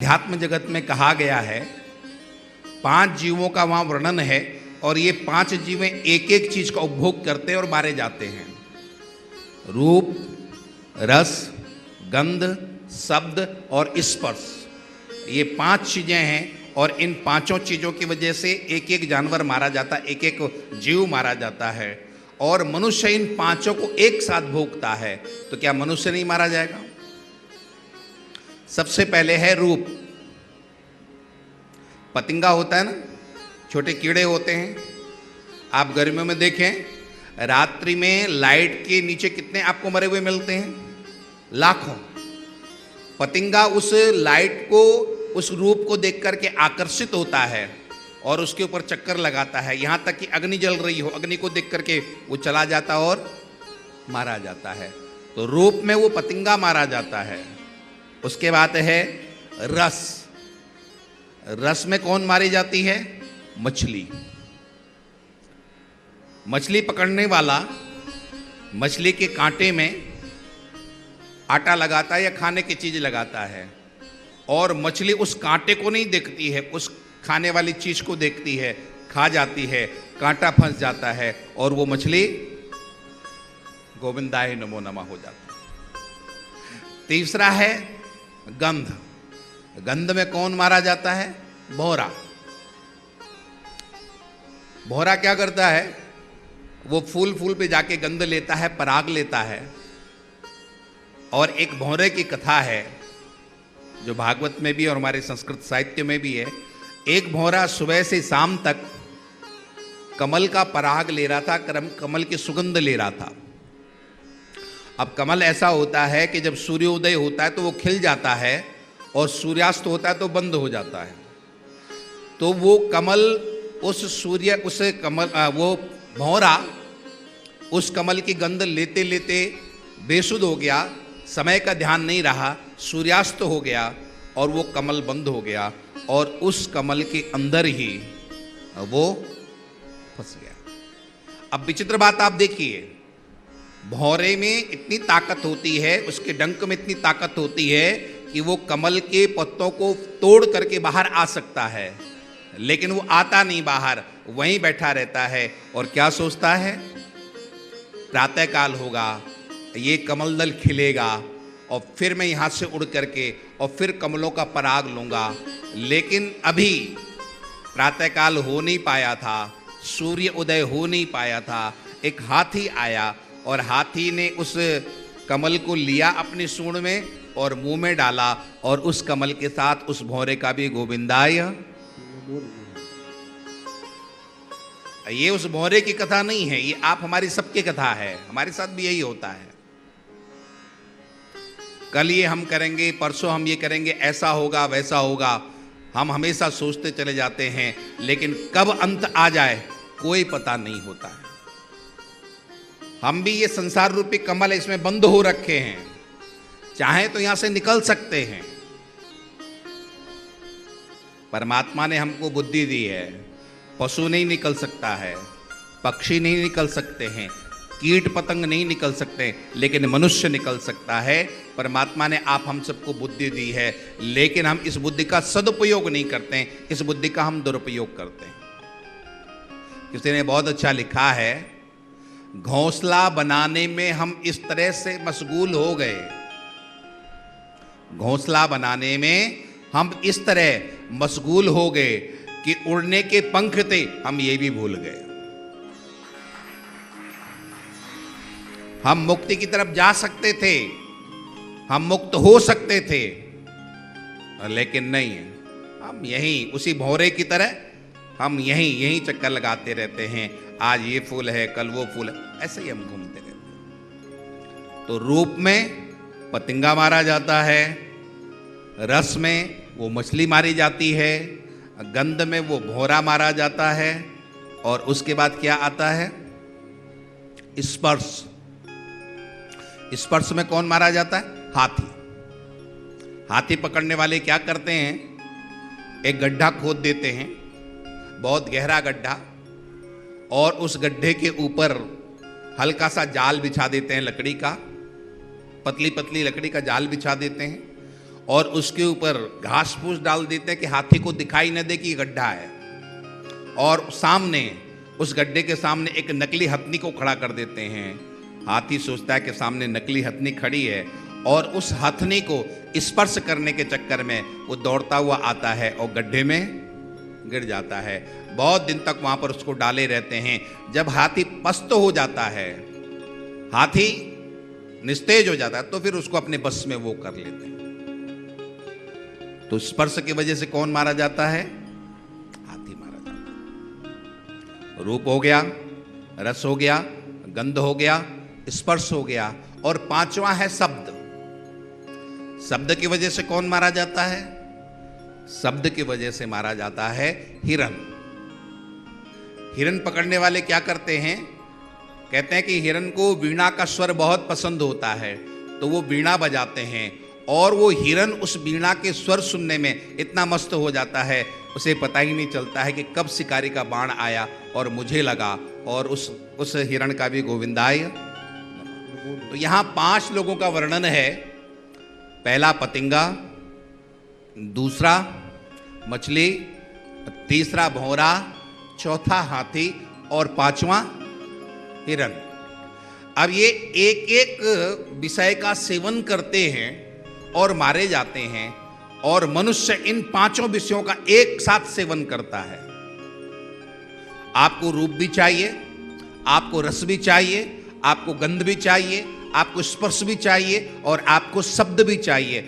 अध्यात्म जगत में कहा गया है, 5 जीवों का वहाँ वर्णन है और ये 5 जीव एक एक चीज का उपभोग करते हैं और मारे जाते हैं। रूप, रस, गंध, शब्द और स्पर्श, ये 5 चीजें हैं और इन 5 चीजों की वजह से एक एक जानवर मारा जाता है, एक एक जीव मारा जाता है और मनुष्य इन 5 को एक साथ भोगता है। तो क्या मनुष्य नहीं मारा जाएगा? सबसे पहले है रूप। पतंगा होता है ना, छोटे कीड़े होते हैं। आप गर्मियों में देखें, रात्रि में लाइट के नीचे कितने आपको मरे हुए मिलते हैं? लाखों। पतंगा उस लाइट को, उस रूप को देख करके आकर्षित होता है और उसके ऊपर चक्कर लगाता है, यहां तक कि अग्नि जल रही हो, अग्नि को देख करके वो चला जाता और मारा जाता है। तो रूप में वो पतंगा मारा जाता है। उसके बाद है रस। रस में कौन मारी जाती है? मछली। मछली पकड़ने वाला मछली के कांटे में आटा लगाता है या खाने की चीज लगाता है और मछली उस कांटे को नहीं देखती है, उस खाने वाली चीज को देखती है, खा जाती है, कांटा फंस जाता है और वो मछली गोविंदाय नमो नमः हो जाती है। तीसरा है गंध। गंध में कौन मारा जाता है? भौरा। भौरा क्या करता है? वो फूल पे जाके गंध लेता है, पराग लेता है। और एक भौरे की कथा है जो भागवत में भी और हमारे संस्कृत साहित्य में भी है। एक भौरा सुबह से शाम तक कमल का पराग ले रहा था, कमल की सुगंध ले रहा था। अब कमल ऐसा होता है कि जब सूर्योदय होता है तो वो खिल जाता है और सूर्यास्त होता है तो बंद हो जाता है। तो वो कमल, वो भौरा उस कमल की गंध लेते लेते बेसुध हो गया, समय का ध्यान नहीं रहा, सूर्यास्त हो गया और वो कमल बंद हो गया और उस कमल के अंदर ही वो फंस गया। अब विचित्र बात आप देखिए, भौरे में इतनी ताकत होती है, उसके डंक में इतनी ताकत होती है कि वो कमल के पत्तों को तोड़ करके बाहर आ सकता है, लेकिन वो आता नहीं बाहर, वहीं बैठा रहता है और क्या सोचता है? प्रातः काल होगा, ये कमल दल खिलेगा और फिर मैं यहाँ से उड़ करके और फिर कमलों का पराग लूँगा। लेकिन अभी प्रातःकाल हो नहीं पाया था, सूर्य उदय हो नहीं पाया था। एक हाथी आया और हाथी ने उस कमल को लिया अपनी सूंड में और मुंह में डाला और उस कमल के साथ उस भौरे का भी गोविंदाय। ये उस भौरे की कथा नहीं है, ये आप हमारी सबकी कथा है। हमारे साथ भी यही होता है। कल ये हम करेंगे, परसों हम ये करेंगे, ऐसा होगा वैसा होगा, हम हमेशा सोचते चले जाते हैं, लेकिन कब अंत आ जाए कोई पता नहीं होता है। हम भी ये संसार रूपी कमल है, इसमें बंद हो रखे हैं, चाहे तो यहां से निकल सकते हैं। परमात्मा ने हमको बुद्धि दी है, पशु नहीं निकल सकता है, पक्षी नहीं निकल सकते हैं, कीट पतंग नहीं निकल सकते, लेकिन मनुष्य निकल सकता है। परमात्मा ने आप हम सबको बुद्धि दी है, लेकिन हम इस बुद्धि का सदुपयोग नहीं करते हैं, इस बुद्धि का हम दुरुपयोग करते हैं। किसी ने बहुत अच्छा लिखा है, घोंसला बनाने में हम इस तरह से मशगूल हो गए, घोंसला बनाने में हम इस तरह मशगूल हो गए कि उड़ने के पंख थे, हम ये भी भूल गए। हम मुक्ति की तरफ जा सकते थे, हम मुक्त हो सकते थे, लेकिन नहीं, हम यहीं उसी भौरे की तरह हम यहीं चक्कर लगाते रहते हैं। आज ये फूल है, कल वो फूल है, ऐसे ही हम घूमते रहते हैं। तो रूप में पतंगा मारा जाता है, रस में वो मछली मारी जाती है, गंध में वो भौरा मारा जाता है और उसके बाद क्या आता है? स्पर्श। स्पर्श में कौन मारा जाता है? हाथी। हाथी पकड़ने वाले क्या करते हैं? एक गड्ढा खोद देते हैं, बहुत गहरा गड्ढा, और उस गड्ढे के ऊपर हल्का सा जाल बिछा देते हैं, लकड़ी का, पतली पतली लकड़ी का जाल बिछा देते हैं और उसके ऊपर घास फूस डाल देते हैं कि हाथी को दिखाई न दे कि गड्ढा है, और सामने उस गड्ढे के सामने एक नकली हथनी को खड़ा कर देते हैं। हाथी सोचता है कि सामने नकली हथनी खड़ी है, और उस हथनी को स्पर्श करने के चक्कर में वो दौड़ता हुआ आता है और गड्ढे में गिर जाता है। बहुत दिन तक वहां पर उसको डाले रहते हैं। जब हाथी पस्त हो जाता है, हाथी निस्तेज हो जाता है, तो फिर उसको अपने बस में वो कर लेते हैं। तो स्पर्श की वजह से कौन मारा जाता है? हाथी मारा जाता है। रूप हो गया, रस हो गया, गंध हो गया, स्पर्श हो गया, और पांचवा है शब्द। शब्द की वजह से कौन मारा जाता है? शब्द की वजह से मारा जाता है हिरन। हिरन पकड़ने वाले क्या करते हैं? कहते हैं कि हिरन को वीणा का स्वर बहुत पसंद होता है, तो वो वीणा बजाते हैं, और वो हिरन उस वीणा के स्वर सुनने में इतना मस्त हो जाता है, उसे पता ही नहीं चलता है कि कब शिकारी का बाण आया और मुझे लगा, और उस हिरण का भी गोविंदाय। तो यहां 5 लोगों का वर्णन है। पहला पतिंगा, दूसरा मछली, तीसरा भौरा, चौथा हाथी, और 5वां हिरन। अब ये एक एक विषय का सेवन करते हैं और मारे जाते हैं, और मनुष्य इन 5 विषयों का एक साथ सेवन करता है। आपको रूप भी चाहिए, आपको रस भी चाहिए, आपको गंध भी चाहिए, आपको स्पर्श भी चाहिए, और आपको शब्द भी चाहिए।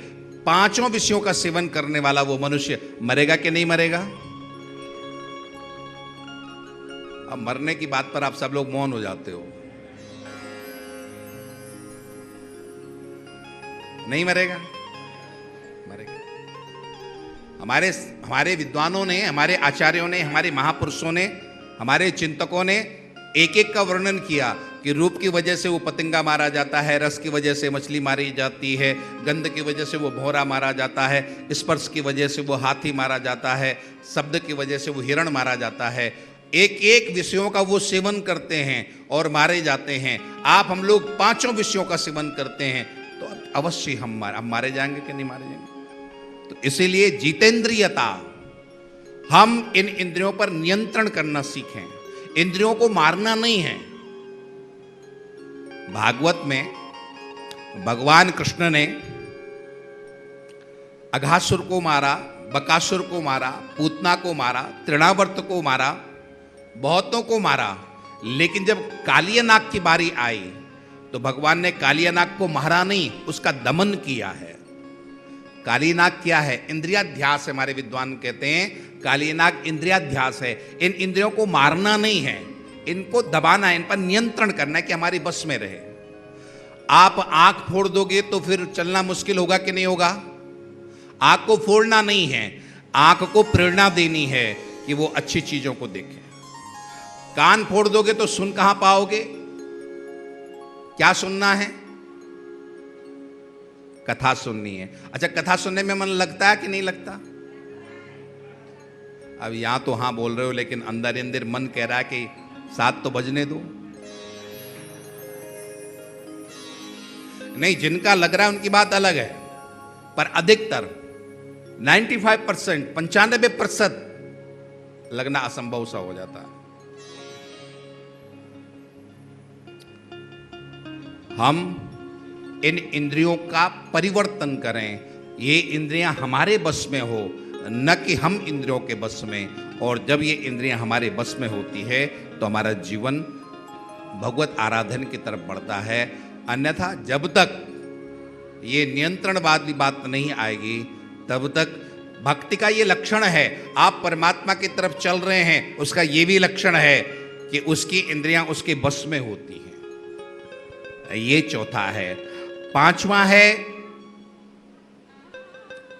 5 विषयों का सेवन करने वाला वो मनुष्य मरेगा कि नहीं मरेगा? अब मरने की बात पर आप सब लोग मौन हो जाते हो। नहीं मरेगा? मरेगा। हमारे विद्वानों ने, हमारे आचार्यों ने, हमारे महापुरुषों ने, हमारे चिंतकों ने एक एक का वर्णन किया कि रूप की वजह से वो पतंगा मारा जाता है, रस की वजह से मछली मारी जाती है, गंध की वजह से वो भौरा मारा जाता है, स्पर्श की वजह से वो हाथी मारा जाता है, शब्द की वजह से वो हिरण मारा जाता है। एक एक विषयों का वो सेवन करते हैं और मारे जाते हैं। हम लोग 5 विषयों का सेवन करते हैं, तो अवश्य हम मारे जाएंगे कि नहीं मारे जाएंगे? तो इसीलिए जितेंद्रियता, हम इन इंद्रियों पर नियंत्रण करना सीखें, इंद्रियों को मारना नहीं है। भागवत में भगवान कृष्ण ने अघासुर को मारा, बकासुर को मारा, पूतना को मारा, तृणावर्त को मारा, बहुतों को मारा, लेकिन जब कालियानाग की बारी आई तो भगवान ने कालियानाग को मारा नहीं, उसका दमन किया है। कालियानाग क्या है? इंद्रियाध्यास है। हमारे विद्वान कहते हैं कालियानाग इंद्रियाध्यास है। इन इंद्रियों को मारना नहीं है, इनको दबाना है, इन पर नियंत्रण करना है कि हमारी बस में रहे। आप आंख फोड़ दोगे तो फिर चलना मुश्किल होगा कि नहीं होगा? आंख को फोड़ना नहीं है, आंख को प्रेरणा देनी है कि वो अच्छी चीजों को देखे। कान फोड़ दोगे तो सुन कहां पाओगे? क्या सुनना है? कथा सुननी है। अच्छा, कथा सुनने में मन लगता है कि नहीं लगता? अब यहां तो हाँ बोल रहे हो, लेकिन अंदर अंदर मन कह रहा है कि 7 तो बजने दो। नहीं, जिनका लग रहा है उनकी बात अलग है, पर अधिकतर 95%, 95% लगना असंभव सा हो जाता है। हम इन इंद्रियों का परिवर्तन करें, ये इंद्रियां हमारे बस में हो, न कि हम इंद्रियों के बस में। और जब ये इंद्रियां हमारे बस में होती है तो हमारा जीवन भगवत आराधन की तरफ बढ़ता है। अन्यथा जब तक ये नियंत्रण वाली बात नहीं आएगी, तब तक भक्ति का ये लक्षण है, आप परमात्मा की तरफ चल रहे हैं, उसका ये भी लक्षण है कि उसकी इंद्रियां उसके बस में होती हैं। ये चौथा है। 5वां है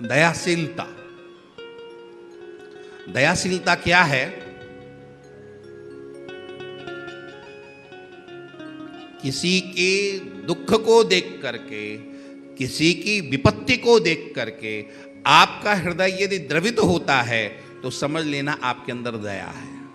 दयाशीलता। दयाशीलता क्या है? किसी के दुख को देख करके, किसी की विपत्ति को देख करके आपका हृदय यदि द्रवित होता है तो समझ लेना आपके अंदर दया है।